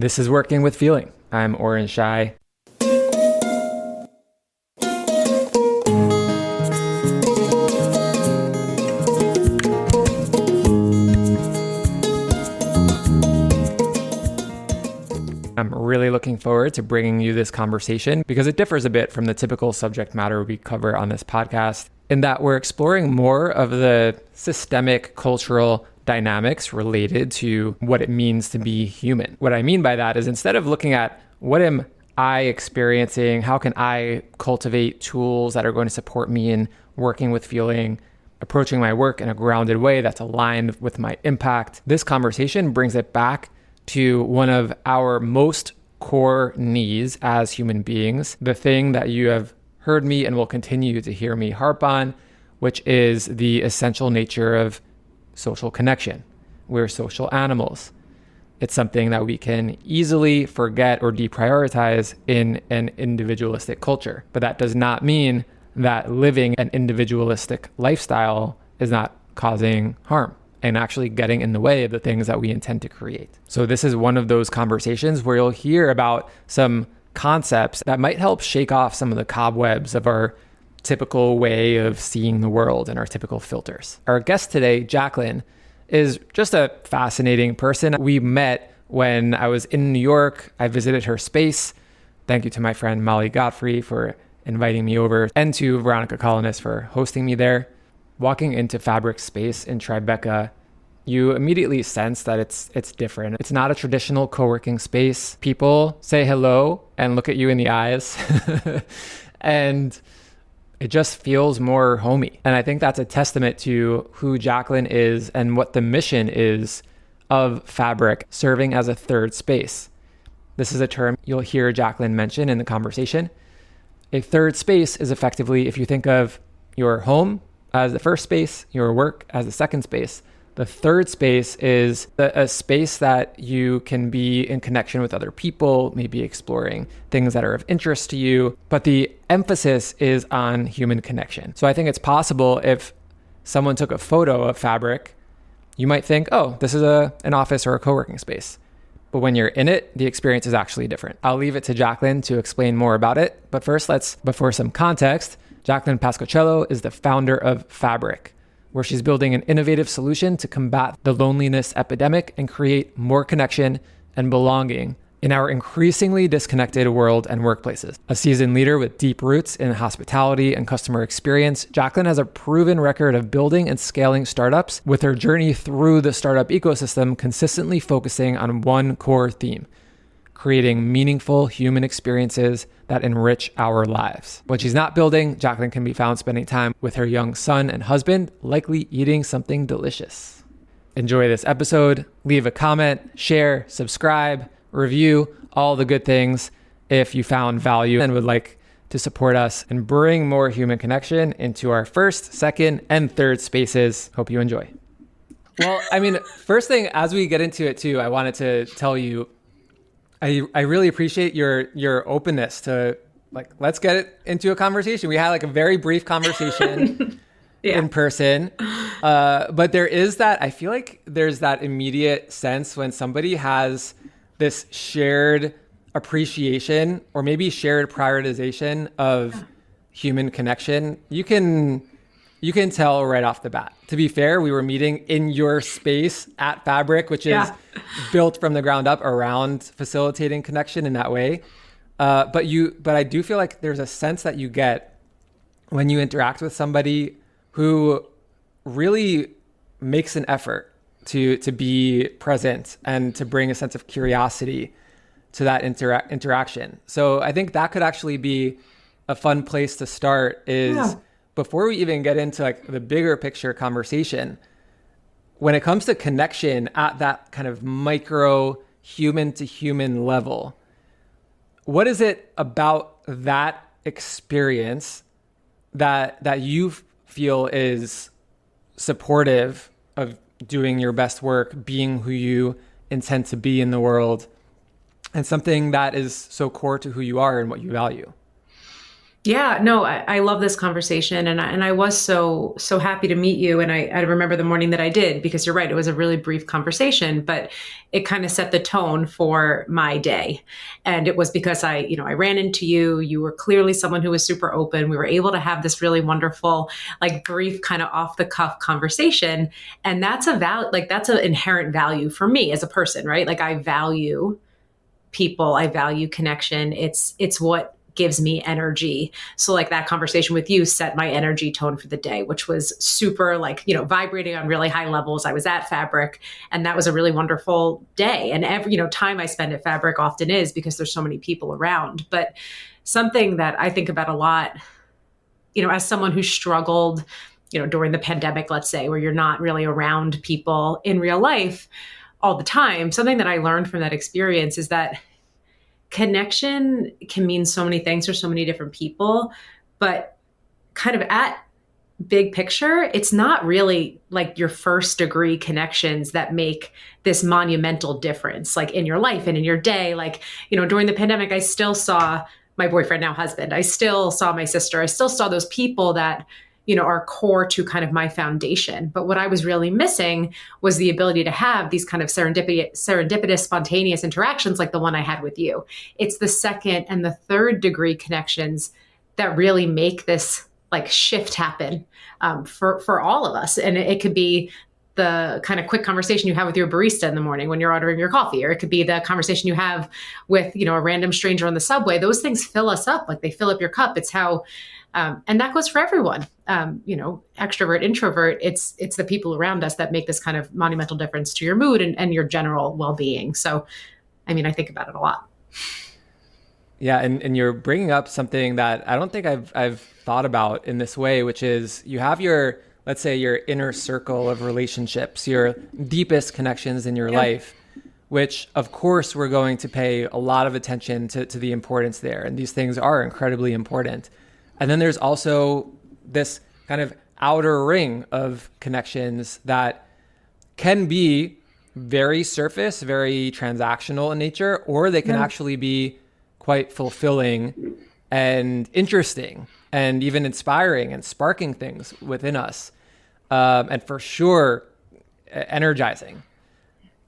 This is Working with Feeling. I'm Oren Shai. I'm really looking forward to bringing you this conversation because it differs a bit from the typical subject matter we cover on this podcast in that we're exploring more of the systemic cultural dynamics related to what it means to be human. What I mean by that is instead of looking at what am I experiencing, how can I cultivate tools that are going to support me in working with feeling, approaching my work in a grounded way that's aligned with my impact, this conversation brings it back to one of our most core needs as human beings, the thing that you have heard me and will continue to hear me harp on, which is the essential nature of social connection. We're social animals. It's something that we can easily forget or deprioritize in an individualistic culture. But that does not mean that living an individualistic lifestyle is not causing harm and actually getting in the way of the things that we intend to create. So this is one of those conversations where you'll hear about some concepts that might help shake off some of the cobwebs of our typical way of seeing the world and our typical filters. Our guest today, Jaclyn, is just a fascinating person. We met when I was in New York. I visited her space. Thank you to my friend Molly Godfrey for inviting me over and to Veronica Colonist for hosting me there. Walking into Fabrik's space in Tribeca, you immediately sense that it's different. It's not a traditional co-working space. People say hello and look at you in the eyes. And it just feels more homey. And I think that's a testament to who Jaclyn is and what the mission is of Fabrik, serving as a third space. This is a term you'll hear Jaclyn mention in the conversation. A third space is effectively, if you think of your home as the first space, your work as the second space, the third space is a space that you can be in connection with other people, maybe exploring things that are of interest to you, but the emphasis is on human connection. So I think it's possible if someone took a photo of Fabrik, you might think, oh, this is an office or a co-working space. But when you're in it, the experience is actually different. I'll leave it to Jaclyn to explain more about it. But first, before some context, Jaclyn Pascocello is the founder of Fabrik, where she's building an innovative solution to combat the loneliness epidemic and create more connection and belonging in our increasingly disconnected world and workplaces. A seasoned leader with deep roots in hospitality and customer experience, Jaclyn has a proven record of building and scaling startups, with her journey through the startup ecosystem consistently focusing on one core theme: creating meaningful human experiences that enrich our lives. When she's not building, Jaclyn can be found spending time with her young son and husband, likely eating something delicious. Enjoy this episode. Leave a comment, share, subscribe, review, all the good things if you found value and would like to support us and bring more human connection into our first, second, and third spaces. Hope you enjoy. Well, first thing, as we get into it too, I wanted to tell you, I really appreciate your openness to let's get it into a conversation. We had a very brief conversation in person, but there is that, I feel like there's that immediate sense when somebody has this shared appreciation or maybe shared prioritization of human connection. You can tell right off the bat. To be fair, we were meeting in your space at Fabrik, which is built from the ground up around facilitating connection in that way. But I do feel like there's a sense that you get when you interact with somebody who really makes an effort to be present and to bring a sense of curiosity to that interaction. So I think that could actually be a fun place to start is before we even get into the bigger picture conversation, when it comes to connection at that kind of micro human to human level, what is it about that experience that you feel is supportive of doing your best work, being who you intend to be in the world, and something that is so core to who you are and what you value? Yeah, no, I love this conversation, and I was so happy to meet you. And I remember the morning that I did, because you're right, it was a really brief conversation, but it kind of set the tone for my day. And it was because I ran into you. You were clearly someone who was super open. We were able to have this really wonderful, like brief, kind of off the cuff conversation. And that's an inherent value for me as a person, right? Like I value people, I value connection. It's what gives me energy. So like that conversation with you set my energy tone for the day, which was super, like, vibrating on really high levels. I was at Fabrik, and that was a really wonderful day. And every, time I spend at Fabrik often is because there's so many people around. But something that I think about a lot, as someone who struggled, during the pandemic, let's say, where you're not really around people in real life all the time, something that I learned from that experience is that connection can mean so many things for so many different people, but kind of at big picture, it's not really like your first degree connections that make this monumental difference, like in your life and in your day. Like, during the pandemic, I still saw my boyfriend, now husband. I still saw my sister. I still saw those people that, are core to kind of my foundation. But what I was really missing was the ability to have these kind of serendipitous, spontaneous interactions like the one I had with you. It's the second and the third degree connections that really make this like shift happen, for all of us. And it could be the kind of quick conversation you have with your barista in the morning when you're ordering your coffee, or it could be the conversation you have with, a random stranger on the subway. Those things fill us up, like they fill up your cup. It's how, and that goes for everyone. Extrovert, introvert, it's the people around us that make this kind of monumental difference to your mood and your general well-being. So, I mean, I think about it a lot. Yeah, and you're bringing up something that I don't think I've thought about in this way, which is you have your, let's say, your inner circle of relationships, your deepest connections in your Yeah. life, which of course we're going to pay a lot of attention to the importance there. And these things are incredibly important. And then there's also this kind of outer ring of connections that can be very surface, very transactional in nature, or they can Yeah. actually be quite fulfilling and interesting and even inspiring and sparking things within us. And for sure, energizing.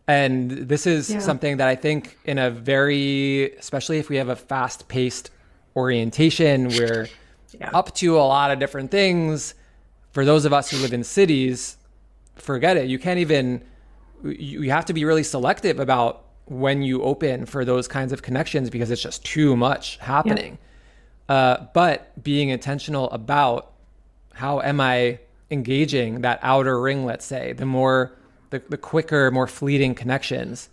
And this is Yeah. something that I think in a very, especially if we have a fast paced orientation, we're Yeah. up to a lot of different things. For those of us who live in cities, forget it. You can't even, you have to be really selective about when you open for those kinds of connections because it's just too much Yeah. happening. But being intentional about how am I engaging that outer ring, let's say, the quicker, more fleeting connections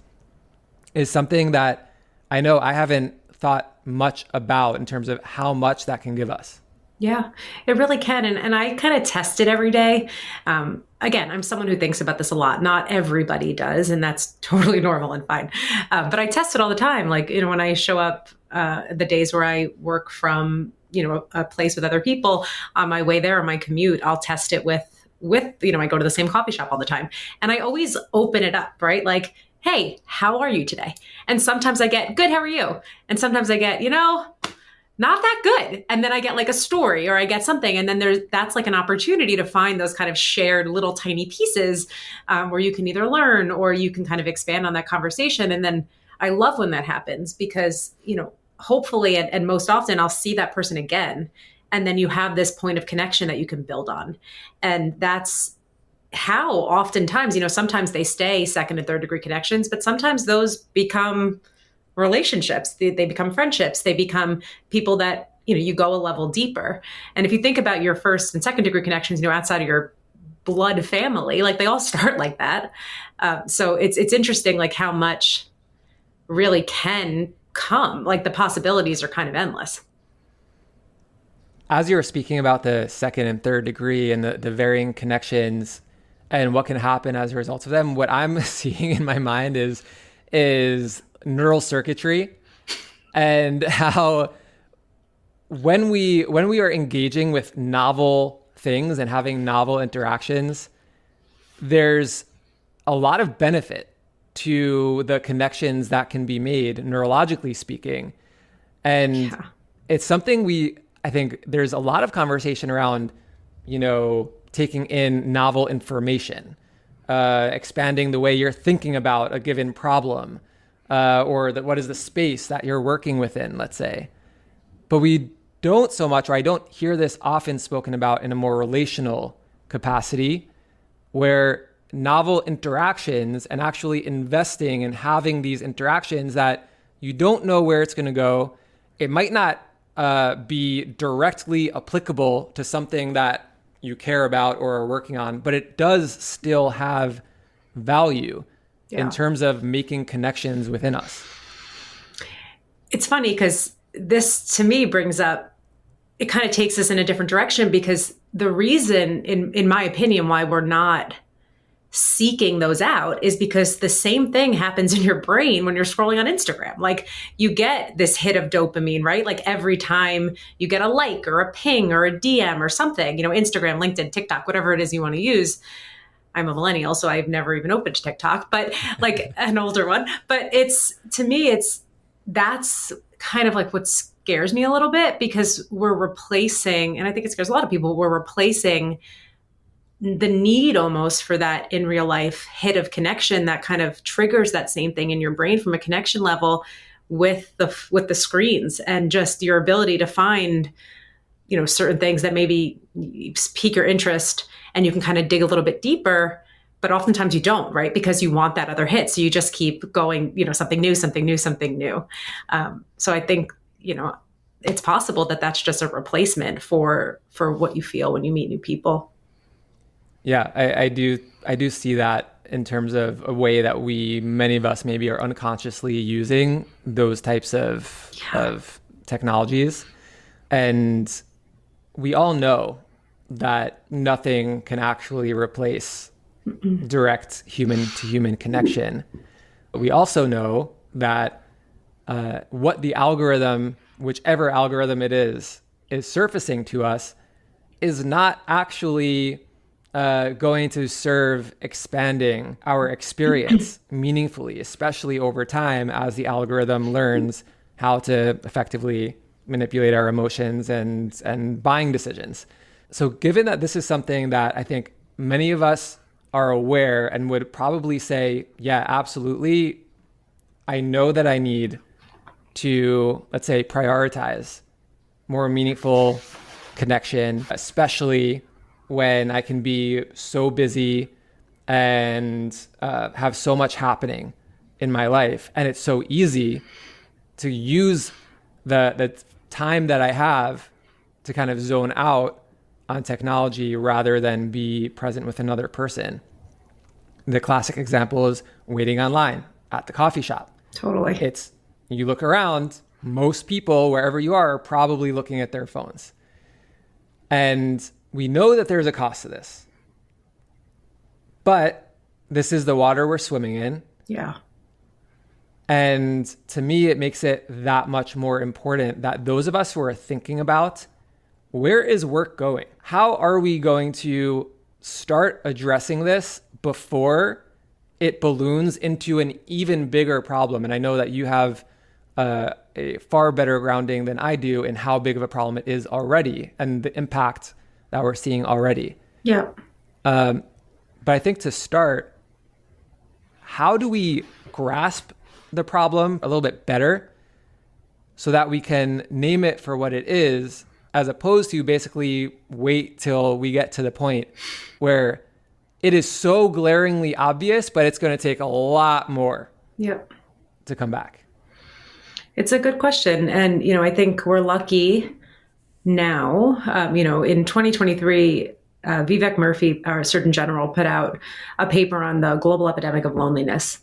is something that I know I haven't thought much about in terms of how much that can give us. Yeah, it really can. And I kind of test it every day. Again, I'm someone who thinks about this a lot. Not everybody does, and that's totally normal and fine. But I test it all the time. Like, when I show up, the days where I work from, a place with other people on my way there, on my commute, I'll test it with, I go to the same coffee shop all the time. And I always open it up, right? Like, hey, how are you today? And sometimes I get, good, how are you? And sometimes I get, not that good. And then I get like a story or I get something. And then that's like an opportunity to find those kind of shared little tiny pieces, where you can either learn or you can kind of expand on that conversation. And then I love when that happens because, hopefully, and most often I'll see that person again. And then you have this point of connection that you can build on. And that's how oftentimes, sometimes they stay second and third degree connections, but sometimes those become relationships. They become friendships. They become people that, you go a level deeper. And if you think about your first and second degree connections, outside of your blood family, like they all start like that. So it's interesting, like how much really can come, like the possibilities are kind of endless. As you were speaking about the second and third degree and the varying connections and what can happen as a result of them, what I'm seeing in my mind is neural circuitry and how when we are engaging with novel things and having novel interactions, there's a lot of benefit to the connections that can be made neurologically speaking. And Yeah. it's something we I think there's a lot of conversation around, taking in novel information, expanding the way you're thinking about a given problem, or what is the space that you're working within, let's say. But we don't so much, or I don't hear this often spoken about in a more relational capacity, where novel interactions and actually investing and having these interactions that you don't know where it's going to go. It might not be directly applicable to something that you care about or are working on, but it does still have value in terms of making connections within us. It's funny because this to me brings up, it kind of takes us in a different direction, because the reason, in my opinion, why we're not seeking those out is because the same thing happens in your brain when you're scrolling on Instagram. Like, you get this hit of dopamine, right? Like every time you get a like or a ping or a DM or something, Instagram, LinkedIn, TikTok, whatever it is you want to use. I'm a millennial, so I've never even opened TikTok, but like an older one. But to me, that's kind of like what scares me a little bit, because we're replacing, and I think it scares a lot of people, we're replacing the need almost for that in real life hit of connection that kind of triggers that same thing in your brain from a connection level with the screens, and just your ability to find, certain things that maybe pique your interest, and you can kind of dig a little bit deeper, but oftentimes you don't, right? Because you want that other hit. So you just keep going, something new, something new, something new. So I think, it's possible that that's just a replacement for what you feel when you meet new people. Yeah, I do see that in terms of a way that many of us maybe are unconsciously using those types of technologies. And we all know that nothing can actually replace direct human to human connection. We also know that what the algorithm, whichever algorithm it is surfacing to us, is not actually going to serve expanding our experience meaningfully, especially over time as the algorithm learns how to effectively manipulate our emotions and buying decisions. So given that this is something that I think many of us are aware and would probably say, yeah, absolutely, I know that I need to, let's say, prioritize more meaningful connection, especially when I can be so busy and have so much happening in my life. And it's so easy to use the time that I have to kind of zone out on technology rather than be present with another person. The classic example is waiting online at the coffee shop. Totally. You look around, most people, wherever you are probably looking at their phones. And we know that there's a cost to this. But this is the water we're swimming in. Yeah. And to me, it makes it that much more important that those of us who are thinking about, where is work going? How are we going to start addressing this before it balloons into an even bigger problem? And I know that you have a far better grounding than I do in how big of a problem it is already and the impact that we're seeing already. Yeah. But I think to start, how do we grasp the problem a little bit better so that we can name it for what it is, as opposed to basically wait till we get to the point where it is so glaringly obvious, but it's going to take a lot more to come back? It's a good question. And, I think we're lucky now. In 2023, Vivek Murthy, our Surgeon General, put out a paper on the global epidemic of loneliness.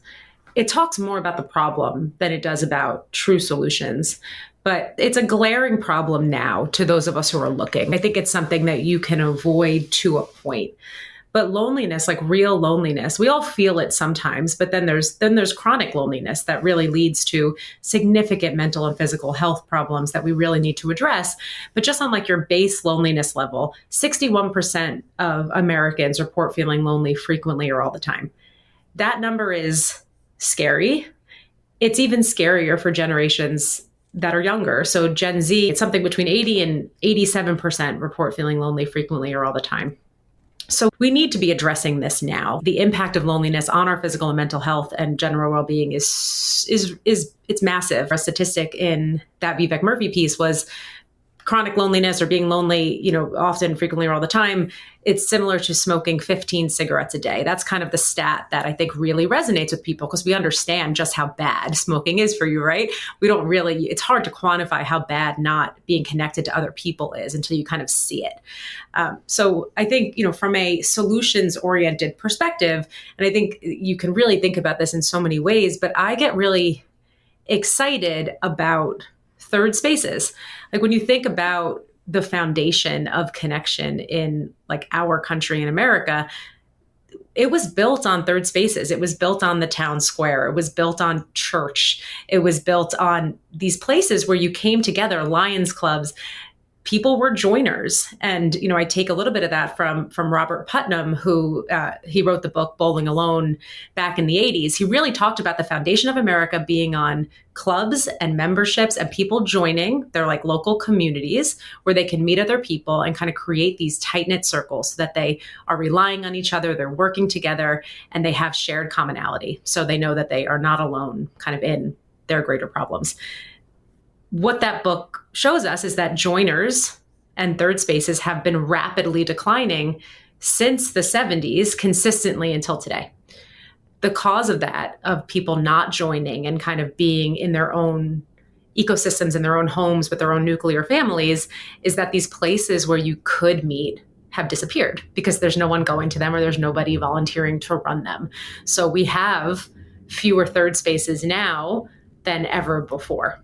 It talks more about the problem than it does about true solutions. But it's a glaring problem now to those of us who are looking. I think it's something that you can avoid to a point. But loneliness, like real loneliness, we all feel it sometimes, but then there's chronic loneliness that really leads to significant mental and physical health problems that we really need to address. But just on like your base loneliness level, 61% of Americans report feeling lonely frequently or all the time. That number is scary. It's even scarier for generations that are younger. So Gen Z, it's something between 80 and 87% report feeling lonely frequently or all the time. So we need to be addressing this now. The impact of loneliness on our physical and mental health and general well-being is it's massive. A statistic in that Vivek Murphy piece was chronic loneliness or being lonely, often, frequently, or all the time, it's similar to smoking 15 cigarettes a day. That's kind of the stat that I think really resonates with people because we understand just how bad smoking is for you, right? It's hard to quantify how bad not being connected to other people is until you kind of see it. So I think, from a solutions-oriented perspective, and I think you can really think about this in so many ways, but I get really excited about third spaces. Like when you think about the foundation of connection in like our country in America, it was built on third spaces. It was built on the town square. It was built on church. It was built on these places where you came together, Lions clubs. People were joiners. And, I take a little bit of that from Robert Putnam, who he wrote the book Bowling Alone back in the 80s. He really talked about the foundation of America being on clubs and memberships and people joining their like local communities where they can meet other people and kind of create these tight-knit circles so that they are relying on each other, they're working together, and they have shared commonality. So they know that they are not alone kind of in their greater problems. What that book shows us is that joiners and third spaces have been rapidly declining since the 70s, consistently until today. The cause of that, of people not joining and kind of being in their own ecosystems, in their own homes with their own nuclear families, is that these places where you could meet have disappeared because there's no one going to them or there's nobody volunteering to run them. So we have fewer third spaces now than ever before.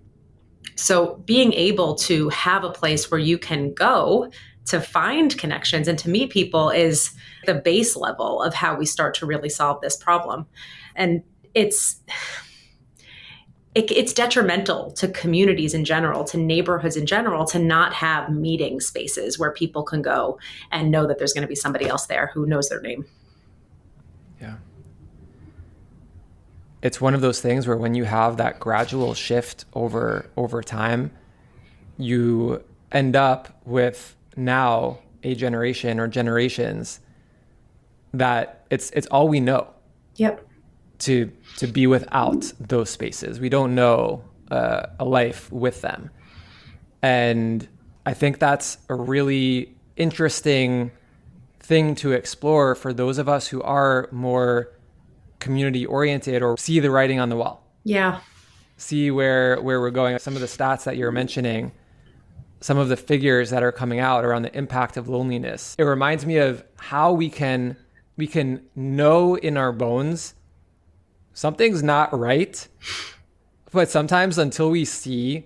So being able to have a place where you can go to find connections and to meet people is the base level of how we start to really solve this problem. And it's detrimental to communities in general, to neighborhoods in general, to not have meeting spaces where people can go and know that there's going to be somebody else there who knows their name. Yeah. It's one of those things where when you have that gradual shift over time, you end up with now a generation or generations that it's all we know. Yep. To be without those spaces. We don't know a life with them. And I think that's a really interesting thing to explore for those of us who are more community oriented or see the writing on the wall. Yeah. See where we're going. Some of the stats that you're mentioning, some of the figures that are coming out around the impact of loneliness. It reminds me of how we can know in our bones something's not right, but sometimes until we see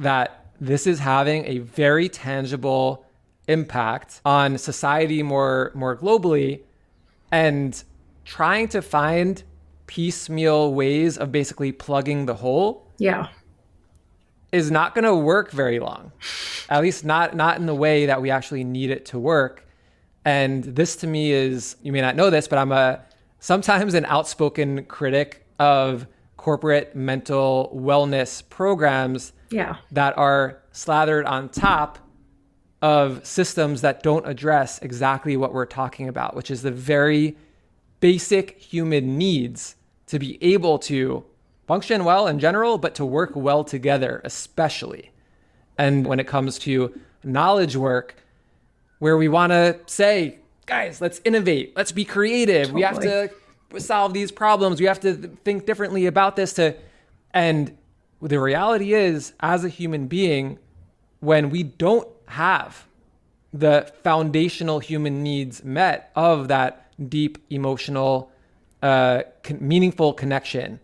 that this is having a very tangible impact on society more globally, and trying to find piecemeal ways of basically plugging the hole, is not going to work very long. At least not in the way that we actually need it to work. And this to me is, you may not know this, but I'm sometimes an outspoken critic of corporate mental wellness programs that are slathered on top of systems that don't address exactly what we're talking about, which is the very basic human needs to be able to function well in general, but to work well together, especially. And when it comes to knowledge work, where we want to say, guys, let's innovate, let's be creative. Totally. We have to solve these problems. We have to think differently about this. And the reality is, as a human being, when we don't have the foundational human needs met of that deep emotional, meaningful connection,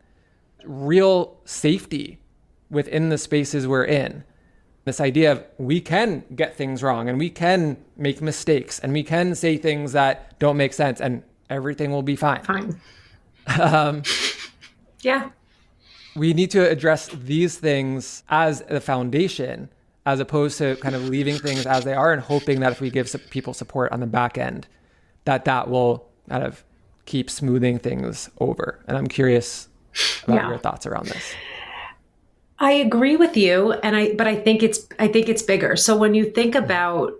real safety within the spaces we're in. This idea of we can get things wrong and we can make mistakes and we can say things that don't make sense and everything will be fine. Yeah. We need to address these things as the foundation, as opposed to kind of leaving things as they are and hoping that if we give people support on the back end, that will kind of keep smoothing things over. And I'm curious about your thoughts around this. I agree with you, but I think it's bigger. So when you think about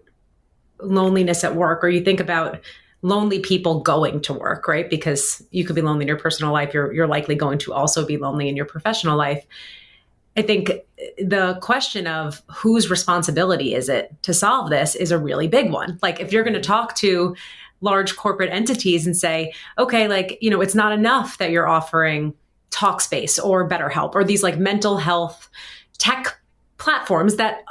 loneliness at work, or you think about lonely people going to work, right? Because you could be lonely in your personal life, you're likely going to also be lonely in your professional life. I think the question of whose responsibility is it to solve this is a really big one. Like if you're going to talk to large corporate entities and say, okay, like, it's not enough that you're offering Talkspace or BetterHelp or these like mental health tech platforms that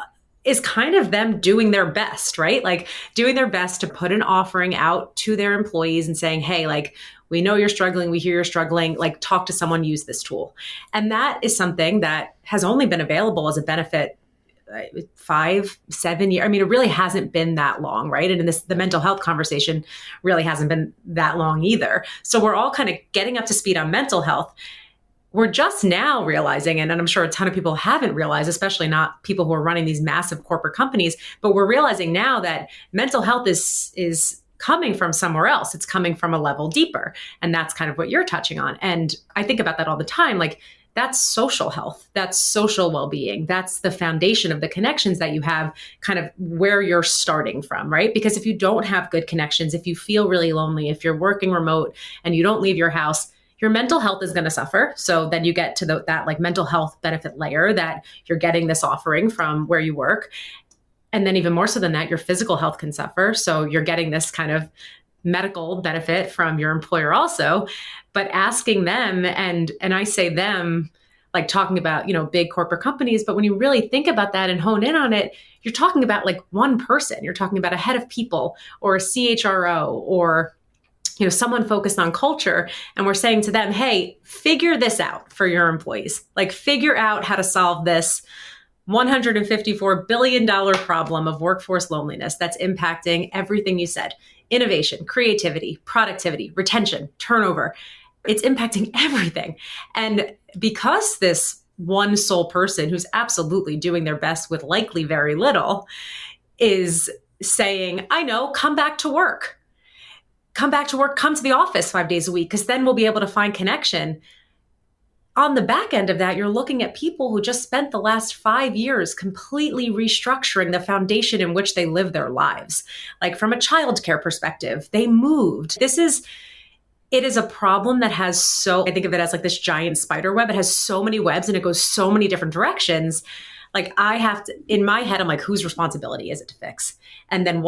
is kind of them doing their best, right? Like doing their best to put an offering out to their employees and saying, hey, like, we know you're struggling. We hear you're struggling. Like, talk to someone, use this tool. And that is something that has only been available as a benefit 5, 7 years. I mean, it really hasn't been that long, right? And the mental health conversation really hasn't been that long either. So we're all kind of getting up to speed on mental health. We're just now realizing, and I'm sure a ton of people haven't realized, especially not people who are running these massive corporate companies, but we're realizing now that mental health is coming from somewhere else. It's coming from a level deeper. And that's kind of what you're touching on. And I think about that all the time. Like, that's social health. That's social well-being. That's the foundation of the connections that you have, kind of where you're starting from, right? Because if you don't have good connections, if you feel really lonely, if you're working remote and you don't leave your house, your mental health is going to suffer. So then you get to that like mental health benefit layer that you're getting this offering from where you work. And then even more so than that, your physical health can suffer. So you're getting this kind of medical benefit from your employer also. But asking them, and I say them, like talking about, big corporate companies, but when you really think about that and hone in on it, you're talking about like one person. You're talking about a head of people or a CHRO or someone focused on culture. And we're saying to them, hey, figure this out for your employees. Like, figure out how to solve this $154 billion problem of workforce loneliness that's impacting everything you said: innovation, creativity, productivity, retention, turnover. It's impacting everything. And because this one sole person who's absolutely doing their best with likely very little is saying, I know, come back to work. Come back to work, come to the office 5 days a week, because then we'll be able to find connection. On the back end of that, you're looking at people who just spent the last 5 years completely restructuring the foundation in which they live their lives. Like from a childcare perspective, they moved. It is a problem that has I think of it as like this giant spider web. It has so many webs and it goes so many different directions. Like I have to, in my head, I'm like, whose responsibility is it to fix? And then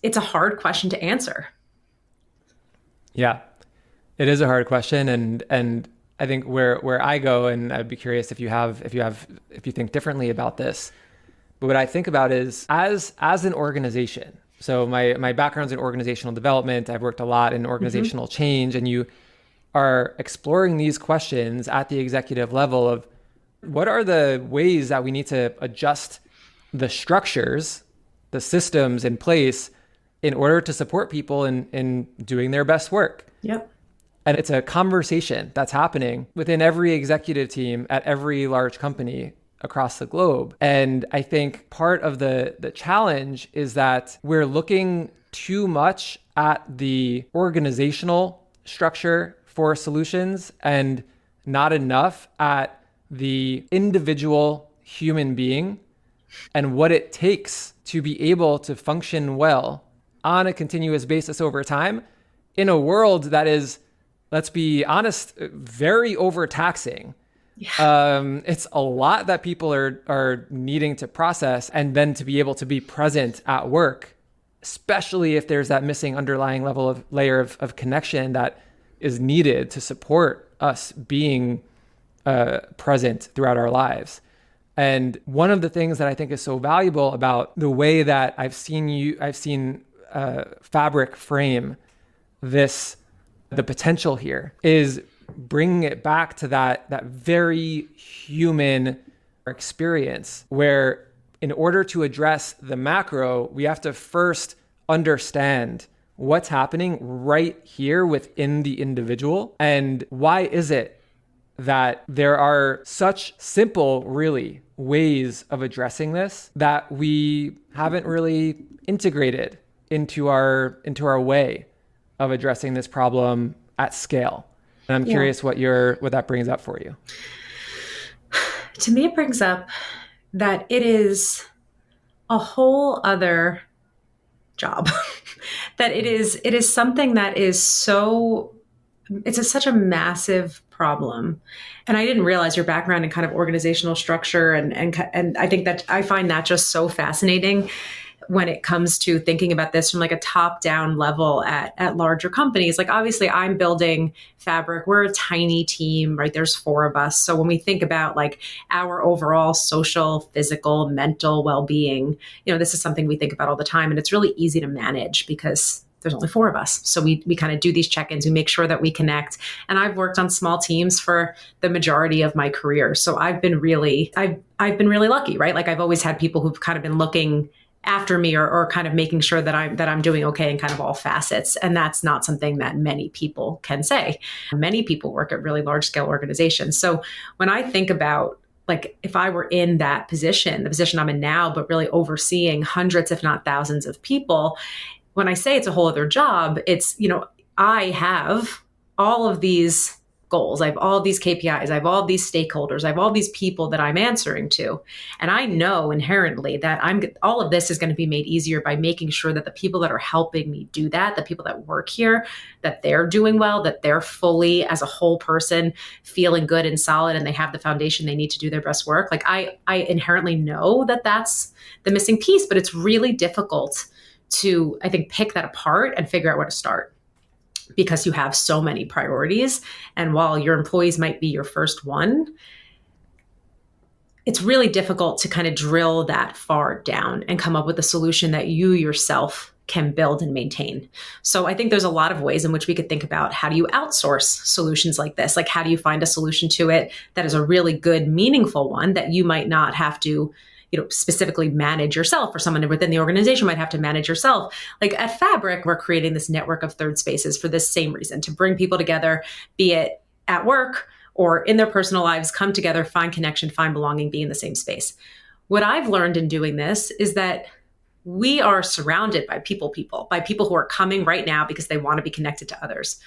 it's a hard question to answer. Yeah, it is a hard question. And I think where I go, and I'd be curious if you think differently about this, but what I think about is as an organization. So my background's in organizational development. I've worked a lot in organizational change, and you are exploring these questions at the executive level of what are the ways that we need to adjust the structures, the systems in place in order to support people in doing their best work. Yep. And it's a conversation that's happening within every executive team at every large company across the globe. And I think part of the challenge is that we're looking too much at the organizational structure for solutions and not enough at the individual human being and what it takes to be able to function well on a continuous basis over time in a world that is, let's be honest, very overtaxing. Yeah. It's a lot that people are needing to process, and then to be able to be present at work, especially if there's that missing underlying layer of connection that is needed to support us being present throughout our lives. And one of the things that I think is so valuable about the way that I've seen Fabrik frame the potential here is bringing it back to that very human experience where in order to address the macro, we have to first understand what's happening right here within the individual. And why is it that there are such simple, really, ways of addressing this that we haven't really integrated into our way of addressing this problem at scale? And I'm curious what that brings up for you. To me, it brings up that it is a whole other job. That it is something that is such a massive problem. And I didn't realize your background in kind of organizational structure and I think that I find that just so fascinating when it comes to thinking about this from like a top down level at larger companies. Like obviously I'm building Fabrik. We're a tiny team, right? There's 4 of us. So when we think about like our overall social, physical, mental well-being, this is something we think about all the time. And it's really easy to manage because there's only 4 of us. So we kind of do these check-ins. We make sure that we connect. And I've worked on small teams for the majority of my career. So I've been really lucky, right? Like I've always had people who've kind of been looking after me or kind of making sure that I'm doing okay in kind of all facets. And that's not something that many people can say. Many people work at really large scale organizations. So when I think about like if I were in that position, the position I'm in now, but really overseeing hundreds, if not thousands of people, when I say it's a whole other job, it's, I have all of these goals. I have all of these KPIs. I have all of these stakeholders. I have all these people that I'm answering to. And I know inherently that all of this is going to be made easier by making sure that the people that are helping me do that, the people that work here, that they're doing well, that they're fully as a whole person feeling good and solid and they have the foundation they need to do their best work. Like I inherently know that that's the missing piece, but it's really difficult to, I think, pick that apart and figure out where to start, because you have so many priorities. And while your employees might be your first one, it's really difficult to kind of drill that far down and come up with a solution that you yourself can build and maintain. So I think there's a lot of ways in which we could think about how do you outsource solutions like this? Like how do you find a solution to it that is a really good, meaningful one that you might not have to specifically manage yourself, or someone within the organization might have to manage yourself. Like at Fabrik, we're creating this network of third spaces for this same reason, to bring people together, be it at work or in their personal lives, come together, find connection, find belonging, be in the same space. What I've learned in doing this is that we are surrounded by people who are coming right now because they want to be connected to others.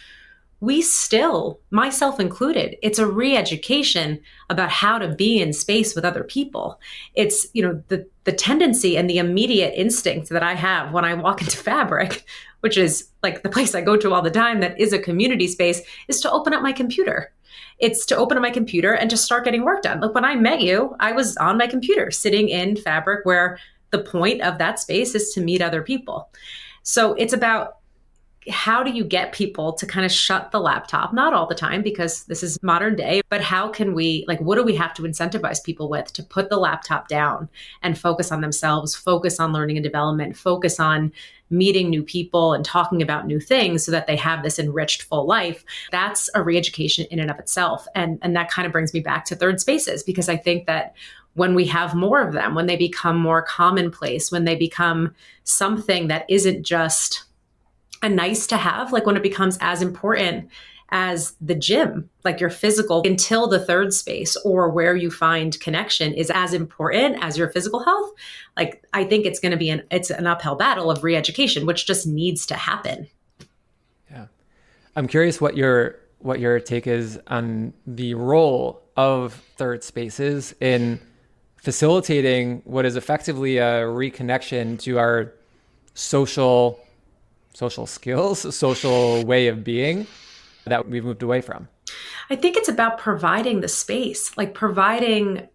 We still, myself included, it's a re-education about how to be in space with other people. It's, the tendency and the immediate instinct that I have when I walk into Fabrik, which is like the place I go to all the time that is a community space, is to open up my computer. It's to open up my computer and just start getting work done. Look, when I met you, I was on my computer sitting in Fabrik, where the point of that space is to meet other people. So it's about how do you get people to kind of shut the laptop? Not all the time, because this is modern day, but how can we, what do we have to incentivize people with to put the laptop down and focus on themselves, focus on learning and development, focus on meeting new people and talking about new things so that they have this enriched full life? That's a re-education in and of itself. And that kind of brings me back to third spaces, because I think that when we have more of them, when they become more commonplace, when they become something that isn't just a nice to have, like when it becomes as important as the gym, like your physical, until the third space or where you find connection is as important as your physical health. Like I think it's going to be it's an uphill battle of re-education, which just needs to happen. Yeah. I'm curious what your take is on the role of third spaces in facilitating what is effectively a reconnection to our social skills, social way of being that we've moved away from. I think it's about providing the space, like providing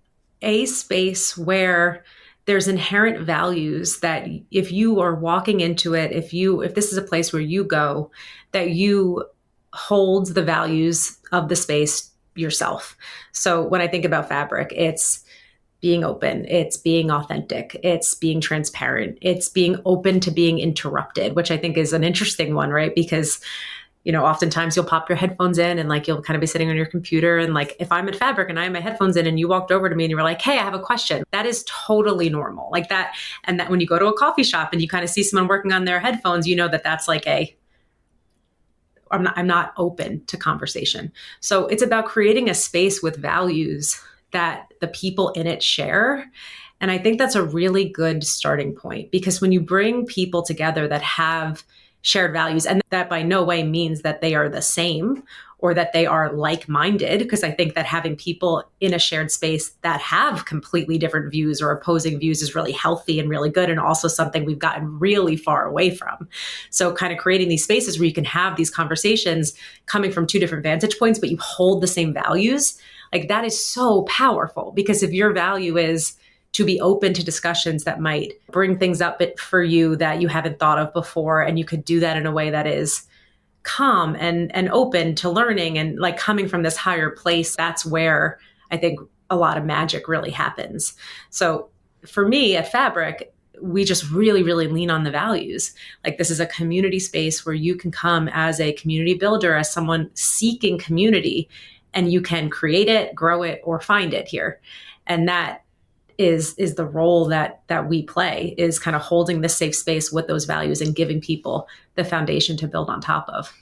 a space where there's inherent values that if you are walking into it, if this is a place where you go, that you hold the values of the space yourself. So when I think about Fabrik, it's being open, it's being authentic, it's being transparent, it's being open to being interrupted, which I think is an interesting one, right? Because, oftentimes you'll pop your headphones in and you'll kind of be sitting on your computer. And if I'm at Fabrik and I have my headphones in and you walked over to me and you were like, hey, I have a question. That is totally normal. Like that. And that when you go to a coffee shop and you kind of see someone working on their headphones, that's I'm not open to conversation. So it's about creating a space with values that the people in it share. And I think that's a really good starting point, because when you bring people together that have shared values, and that by no way means that they are the same or that they are like-minded, because I think that having people in a shared space that have completely different views or opposing views is really healthy and really good, and also something we've gotten really far away from. So kind of creating these spaces where you can have these conversations coming from two different vantage points, but you hold the same values, like that is so powerful. Because if your value is to be open to discussions that might bring things up for you that you haven't thought of before, and you could do that in a way that is calm and open to learning and like coming from this higher place, that's where I think a lot of magic really happens. So for me at Fabrik, we just really, really lean on the values. Like this is a community space where you can come as a community builder, as someone seeking community, and you can create it, grow it, or find it here. And that is the role that we play, is kind of holding this safe space with those values and giving people the foundation to build on top of.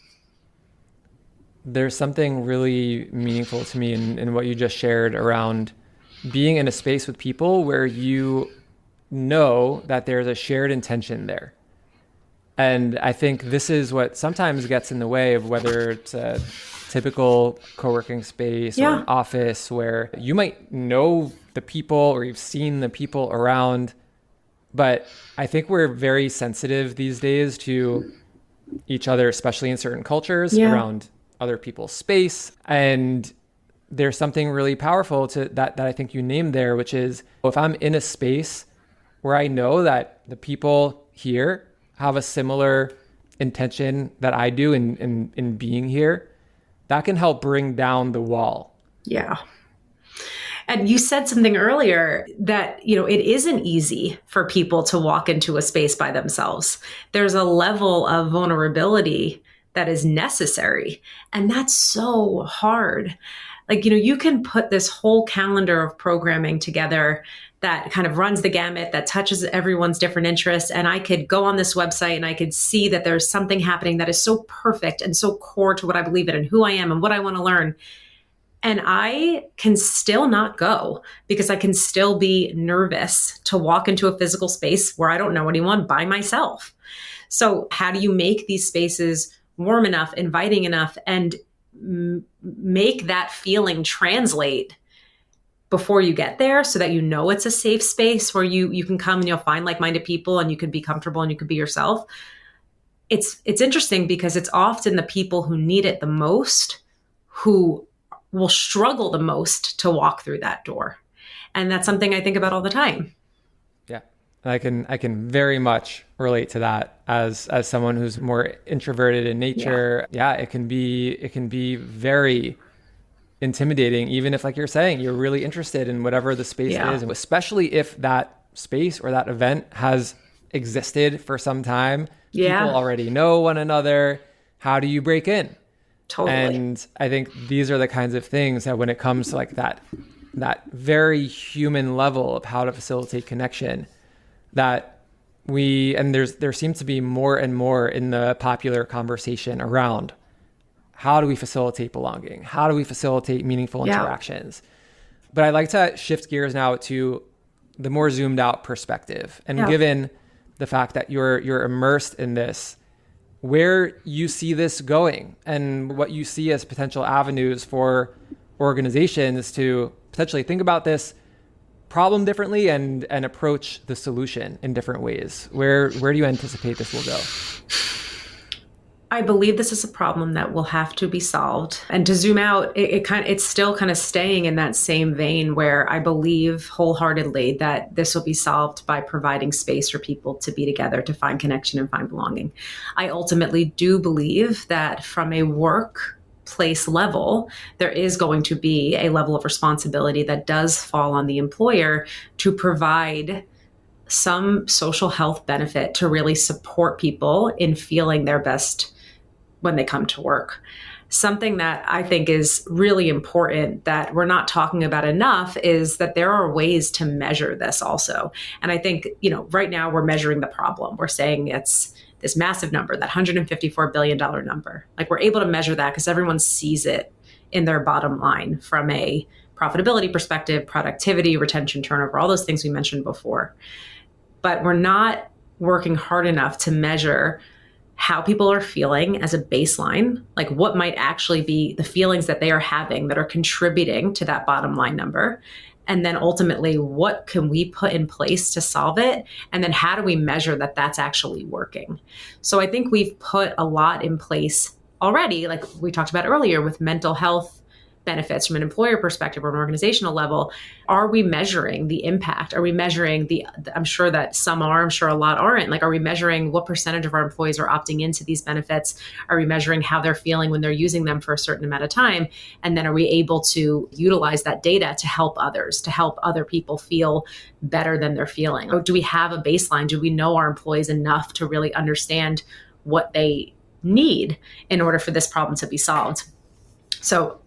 There's something really meaningful to me in what you just shared around being in a space with people where you know that there's a shared intention there. And I think this is what sometimes gets in the way of whether it's a typical co-working space or an office where you might know the people or you've seen the people around. But I think we're very sensitive these days to each other, especially in certain cultures, around other people's space. And there's something really powerful to that I think you named there, which is if I'm in a space where I know that the people here have a similar intention that I do in being here, that can help bring down the wall. Yeah. And you said something earlier that, it isn't easy for people to walk into a space by themselves. There's a level of vulnerability that is necessary. And that's so hard. Like, you can put this whole calendar of programming together that kind of runs the gamut, that touches everyone's different interests. And I could go on this website and I could see that there's something happening that is so perfect and so core to what I believe in and who I am and what I want to learn. And I can still not go because I can still be nervous to walk into a physical space where I don't know anyone by myself. So how do you make these spaces warm enough, inviting enough, and make that feeling translate before you get there so that it's a safe space where you can come and you'll find like-minded people and you can be comfortable and you can be yourself? It's interesting because it's often the people who need it the most who will struggle the most to walk through that door. And that's something I think about all the time. Yeah. I can very much relate to that as someone who's more introverted in nature. Yeah, it can be very intimidating, even if, like you're saying, you're really interested in whatever the space is, and especially if that space or that event has existed for some time. People already know one another. How do you break in? Totally. And I think these are the kinds of things that when it comes to like that very human level of how to facilitate connection, that there seems to be more and more in the popular conversation around how do we facilitate belonging? How do we facilitate meaningful interactions? But I'd like to shift gears now to the more zoomed out perspective. And given the fact that you're immersed in this, where you see this going and what you see as potential avenues for organizations to potentially think about this problem differently and approach the solution in different ways. Where do you anticipate this will go? I believe this is a problem that will have to be solved. And to zoom out, it's still kind of staying in that same vein where I believe wholeheartedly that this will be solved by providing space for people to be together, to find connection and find belonging. I ultimately do believe that from a workplace level, there is going to be a level of responsibility that does fall on the employer to provide some social health benefit to really support people in feeling their best when they come to work. Something that I think is really important that we're not talking about enough is that there are ways to measure this also. And I think, right now we're measuring the problem. We're saying it's this massive number, that $154 billion number. Like, we're able to measure that because everyone sees it in their bottom line from a profitability perspective, productivity, retention, turnover, all those things we mentioned before. But we're not working hard enough to measure how people are feeling as a baseline, like what might actually be the feelings that they are having that are contributing to that bottom line number. And then ultimately, what can we put in place to solve it? And then how do we measure that that's actually working? So I think we've put a lot in place already, like we talked about earlier with mental health benefits from an employer perspective or an organizational level. Are we measuring the impact? Are we measuring I'm sure that some are, I'm sure a lot aren't. Like, are we measuring what percentage of our employees are opting into these benefits? Are we measuring how they're feeling when they're using them for a certain amount of time? And then are we able to utilize that data to help others, to help other people feel better than they're feeling? Or do we have a baseline? Do we know our employees enough to really understand what they need in order for this problem to be solved? So,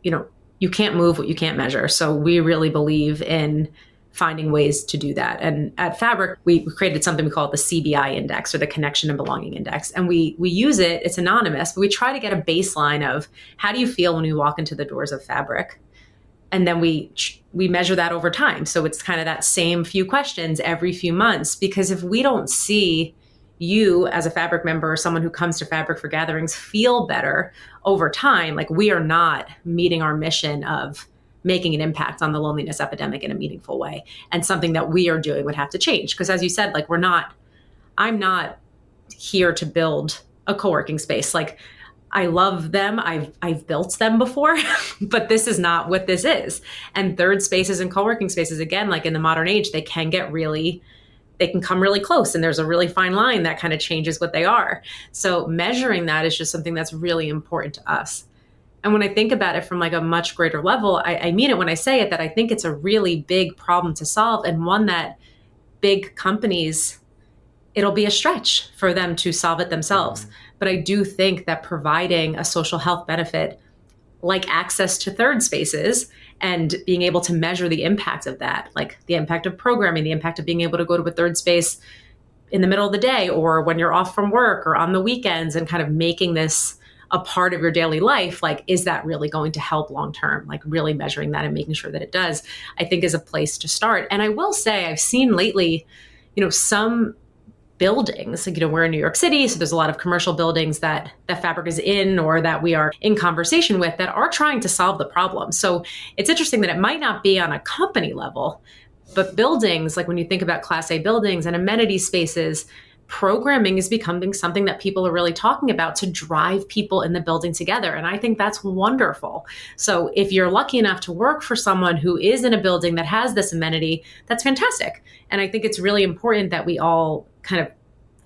you can't move what you can't measure. So we really believe in finding ways to do that. And at Fabrik, we created something we call it the CBI index, or the Connection and Belonging Index. And we use it, it's anonymous, but we try to get a baseline of how do you feel when you walk into the doors of Fabrik? And then we measure that over time. So it's kind of that same few questions every few months, because if we don't see you as a Fabrik member or someone who comes to Fabrik for gatherings feel better over time, like we are not meeting our mission of making an impact on the loneliness epidemic in a meaningful way. And something that we are doing would have to change. Because as you said, like I'm not here to build a co-working space. Like, I love them. I've built them before, but this is not what this is. And third spaces and co-working spaces, again, like in the modern age, they can come really close, and there's a really fine line that kind of changes what they are. So measuring that is just something that's really important to us. And when I think about it from like a much greater level, I mean it when I say it, that I think it's a really big problem to solve, and one that big companies, it'll be a stretch for them to solve it themselves. Mm-hmm. But I do think that providing a social health benefit like access to third spaces and being able to measure the impact of that, like the impact of programming, the impact of being able to go to a third space in the middle of the day or when you're off from work or on the weekends, and kind of making this a part of your daily life, like, is that really going to help long term? Like, really measuring that and making sure that it does, I think, is a place to start. And I will say, I've seen lately, some buildings, like, we're in New York City, so there's a lot of commercial buildings that Fabrik is in, or that we are in conversation with, that are trying to solve the problem. So it's interesting that it might not be on a company level, but buildings, like when you think about Class A buildings and amenity spaces, programming is becoming something that people are really talking about to drive people in the building together. And I think that's wonderful. So if you're lucky enough to work for someone who is in a building that has this amenity, that's fantastic. And I think it's really important that we all kind of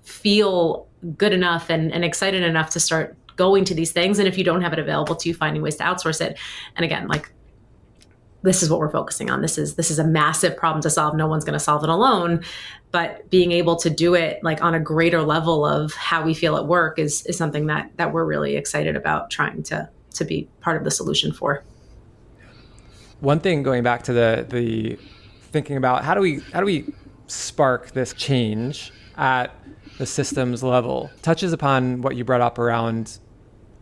feel good enough and excited enough to start going to these things. And if you don't have it available to you, finding ways to outsource it. And again, like, this is what we're focusing on. This is a massive problem to solve. No one's going to solve it alone, but being able to do it like on a greater level of how we feel at work is something that we're really excited about trying to be part of the solution for. One thing, going back to the thinking about how do we spark this change at the systems level, touches upon what you brought up around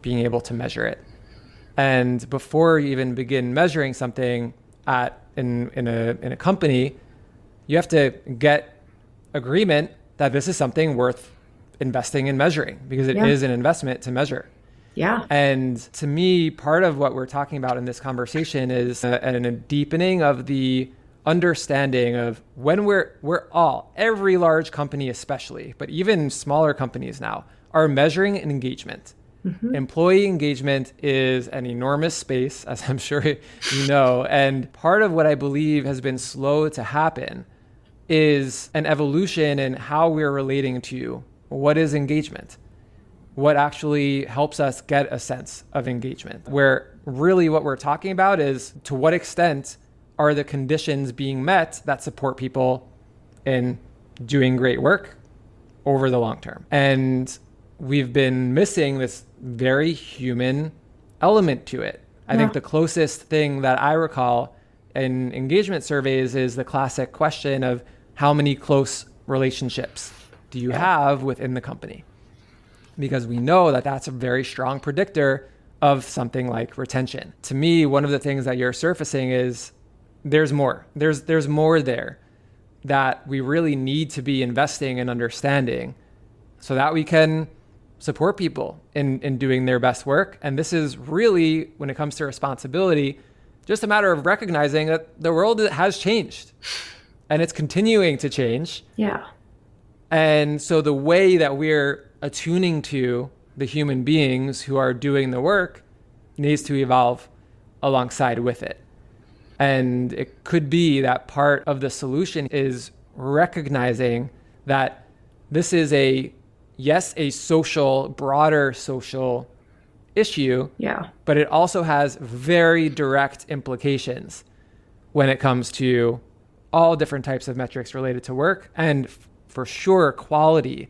being able to measure it. And before you even begin measuring something in a company, you have to get agreement that this is something worth investing in measuring, because it is an investment to measure. Yeah. And to me, part of what we're talking about in this conversation is a deepening of the understanding of when every large company especially, but even smaller companies now, are measuring an engagement. Mm-hmm. Employee engagement is an enormous space, as I'm sure you know. And part of what I believe has been slow to happen is an evolution in how we're relating to what is engagement, what actually helps us get a sense of engagement, where really what we're talking about is to what extent are the conditions being met that support people in doing great work over the long term. And we've been missing this very human element to it. I think the closest thing that I recall in engagement surveys is the classic question of how many close relationships do you have within the company? Because we know that that's a very strong predictor of something like retention. To me, one of the things that you're surfacing is there's more. There's more there that we really need to be investing and understanding so that we can support people in doing their best work. And this is really, when it comes to responsibility, just a matter of recognizing that the world has changed and it's continuing to change. Yeah. And so the way that we're attuning to the human beings who are doing the work needs to evolve alongside with it. And it could be that part of the solution is recognizing that this is a social, broader social issue, but it also has very direct implications when it comes to all different types of metrics related to work and for sure quality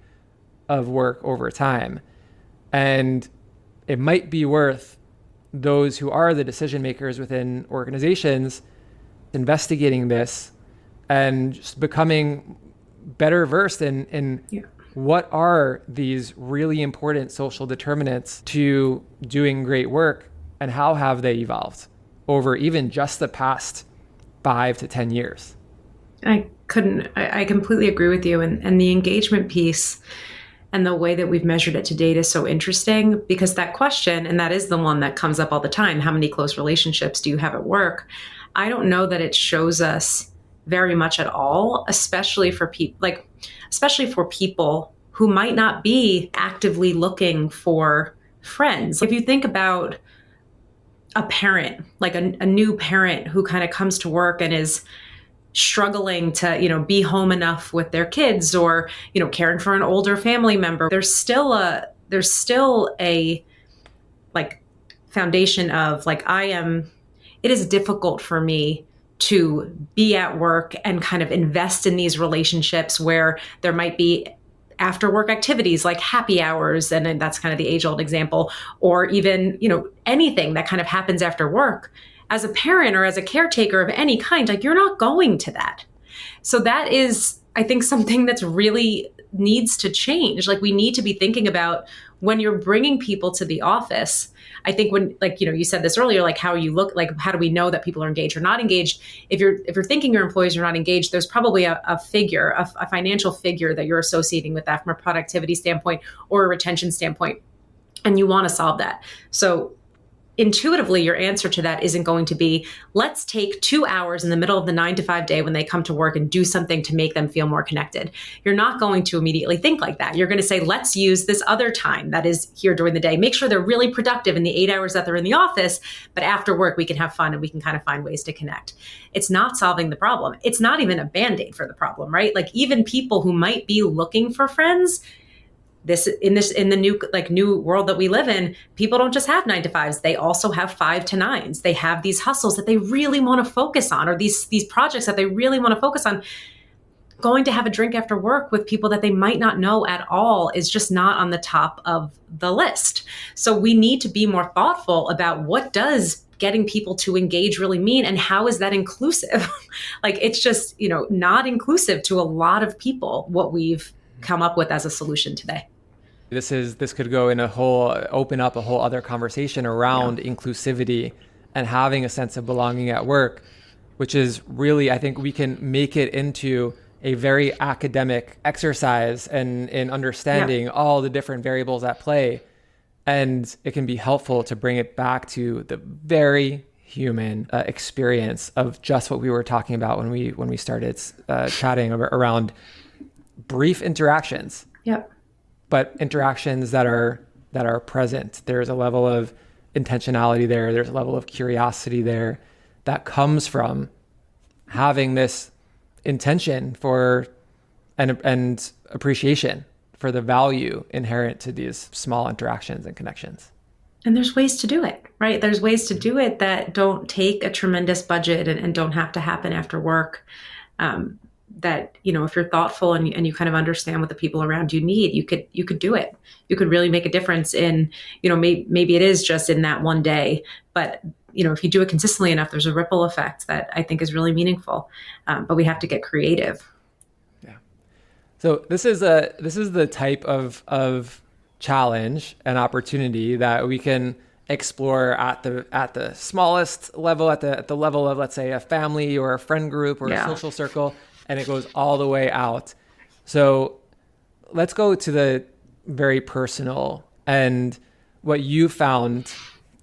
of work over time. And it might be worth those who are the decision makers within organizations investigating this and just becoming better versed in what are these really important social determinants to doing great work and how have they evolved over even just the past 5 to 10 years. I completely agree with you. And the engagement piece and the way that we've measured it to date is so interesting, because that question, and that is the one that comes up all the time, how many close relationships do you have at work? I don't know that it shows us very much at all, especially for people who might not be actively looking for friends. If you think about a parent, like a new parent who kind of comes to work and is struggling to, be home enough with their kids, or, caring for an older family member, there's still a like foundation of like, it is difficult for me to be at work and kind of invest in these relationships where there might be after work activities like happy hours. And then that's kind of the age old example, or even, anything that kind of happens after work. As a parent or as a caretaker of any kind, like you're not going to that. So that is, I think, something that's really needs to change. Like we need to be thinking about when you're bringing people to the office. I think when, like, you said this earlier, like how you look, like how do we know that people are engaged or not engaged? If you're thinking your employees are not engaged, there's probably a figure, a financial figure that you're associating with that from a productivity standpoint or a retention standpoint, and you want to solve that. So intuitively, your answer to that isn't going to be, let's take 2 hours in the middle of the 9 to 5 day when they come to work and do something to make them feel more connected. You're not going to immediately think like that. You're going to say, let's use this other time that is here during the day. Make sure they're really productive in the 8 hours that they're in the office, but after work, we can have fun and we can kind of find ways to connect. It's not solving the problem. It's not even a Band-Aid for the problem, right? Like even people who might be looking for friends, in the new world that we live in, people don't just have 9 to 5s. They also have 5 to 9s. They have these hustles that they really want to focus on, or these projects that they really want to focus on. Going to have a drink after work with people that they might not know at all is just not on the top of the list. So we need to be more thoughtful about what does getting people to engage really mean, and how is that inclusive? Like it's just, not inclusive to a lot of people, what we've come up with as a solution today. This could go in open up a whole other conversation around inclusivity and having a sense of belonging at work, which is really, I think we can make it into a very academic exercise and in understanding all the different variables at play. And it can be helpful to bring it back to the very human experience of just what we were talking about when we started chatting around brief interactions, but interactions that are present. There's a level of intentionality there. There's a level of curiosity there that comes from having this intention for and appreciation for the value inherent to these small interactions and connections. And there's ways to do it, right? There's ways to do it that don't take a tremendous budget and don't have to happen after work. That, if you're thoughtful and you kind of understand what the people around you need, you could do it. You could really make a difference in, maybe it is just in that one day, but if you do it consistently enough, there's a ripple effect that I think is really meaningful. But we have to get creative. Yeah. So this is the type of challenge and opportunity that we can explore at the smallest level, at the level of, let's say, a family or a friend group or a social circle. And it goes all the way out. So let's go to very personal, and what you found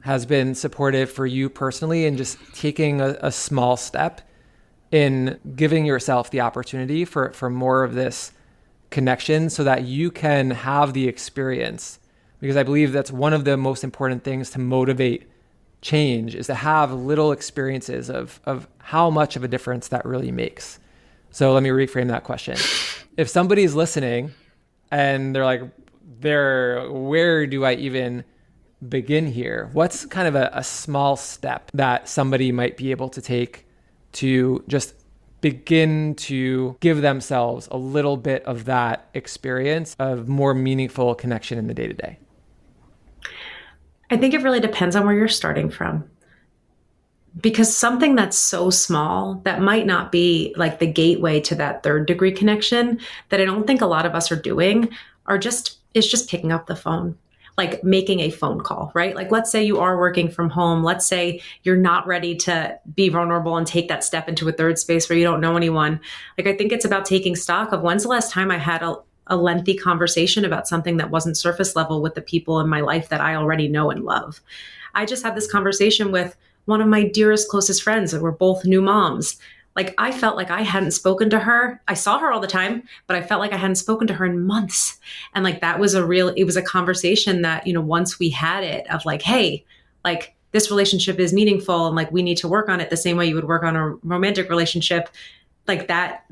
has been supportive for you personally, and just taking a small step in giving yourself the opportunity for more of this connection so that you can have the experience. Because I believe that's one of the most important things to motivate change, is to have little experiences of how much of a difference that really makes. So let me reframe that question. If somebody's listening and they're like, where do I even begin here? What's kind of a small step that somebody might be able to take to just begin to give themselves a little bit of that experience of more meaningful connection in the day-to-day? I think it really depends on where you're starting from. Because something that's so small, that might not be like the gateway to that third degree connection, that I don't think a lot of us are doing, is just picking up the phone, like making a phone call, right? Like, let's say you are working from home. Let's say you're not ready to be vulnerable and take that step into a third space where you don't know anyone. Like, I think it's about taking stock of, when's the last time I had a lengthy conversation about something that wasn't surface level with the people in my life that I already know and love. I just had this conversation with one of my dearest, closest friends, and we're both new moms. Like, I felt like I hadn't spoken to her. I saw her all the time, but I felt like I hadn't spoken to her in months. And like, it was a conversation that, once we had it, of like, hey, like, this relationship is meaningful, and like, we need to work on it the same way you would work on a romantic relationship. Like that,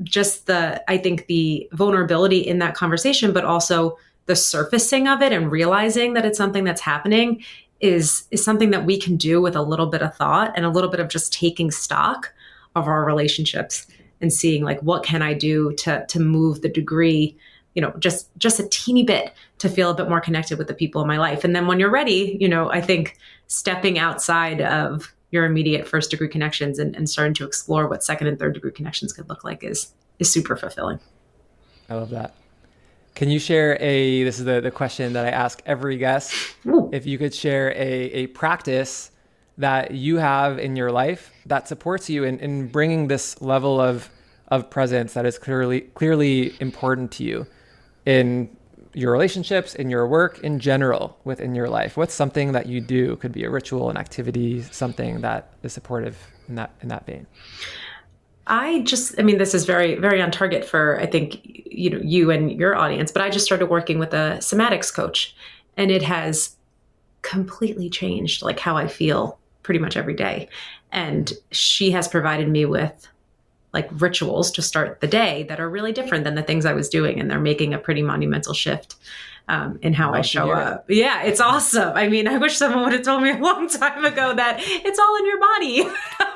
I think the vulnerability in that conversation, but also the surfacing of it and realizing that it's something that's happening is something that we can do with a little bit of thought and a little bit of just taking stock of our relationships and seeing, like, what can I do to move the degree, just a teeny bit, to feel a bit more connected with the people in my life. And then when you're ready, I think stepping outside of your immediate first degree connections and starting to explore what second and third degree connections could look like is super fulfilling. I love that. Can you share this is the question that I ask every guest. Ooh. If you could share a practice that you have in your life that supports you in bringing this level of presence that is clearly important to you in your relationships, in your work, in general, within your life. What's something that you do? Could be a ritual, an activity, something that is supportive in that vein. This is very, very on target for, I think, you and your audience, but I just started working with a somatics coach, and it has completely changed like how I feel pretty much every day. And she has provided me with like rituals to start the day that are really different than the things I was doing. And they're making a pretty monumental shift in how I show up. Yeah, it's awesome. I mean, I wish someone would have told me a long time ago that it's all in your body.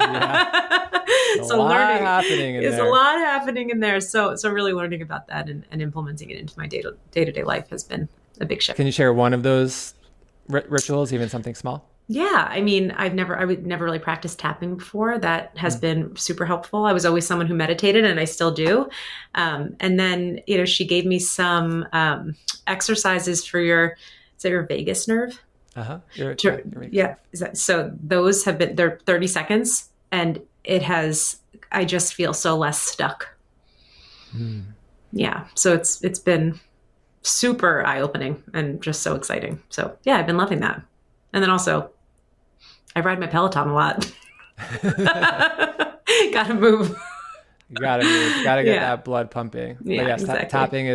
Yeah. So learning happening in is there. a lot happening in there. So really learning about that and implementing it into my day-to-day life has been a big shift. Can you share one of those rituals, even something small? Yeah. I mean, I would never really practiced tapping before. That has been super helpful. I was always someone who meditated, and I still do. And then, she gave me some exercises for your vagus nerve. Uh-huh. Yeah. So those they're 30 seconds, and I just feel so less stuck. Yeah. So it's been super eye-opening and just so exciting. So yeah, I've been loving that. And then also, I ride my Peloton a lot. Gotta move. Gotta get that blood pumping. Yeah, but yes, exactly. Tapping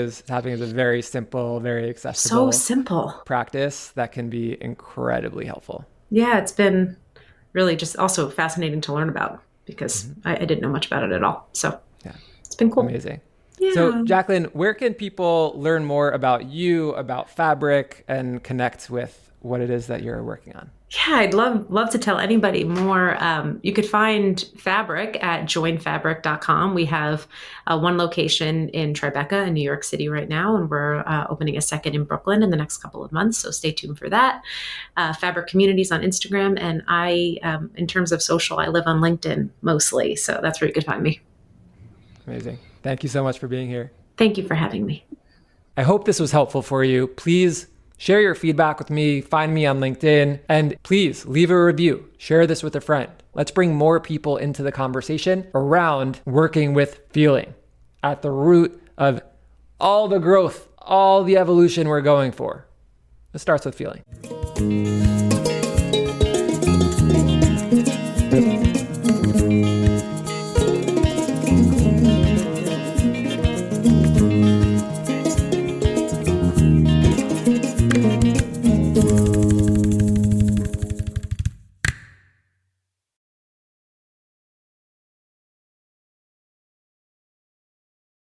is a very simple, very accessible, so simple practice that can be incredibly helpful. Yeah, it's been really just also fascinating to learn about, because I didn't know much about it at all. So yeah, it's been cool. Amazing. Yeah. So Jaclyn, where can people learn more about you, about Fabrik, and connect with what it is that you're working on? Yeah, I'd love to tell anybody more. You could find Fabrik at joinfabrik.com. We have one location in Tribeca in New York City right now, and we're opening a second in Brooklyn in the next couple of months. So stay tuned for that. Fabrik Communities on Instagram. And I, in terms of social, I live on LinkedIn mostly. So that's where you could find me. Amazing. Thank you so much for being here. Thank you for having me. I hope this was helpful for you. Please share your feedback with me, find me on LinkedIn, and please leave a review. Share this with a friend. Let's bring more people into the conversation around working with feeling. At the root of all the growth, all the evolution we're going for? It starts with feeling.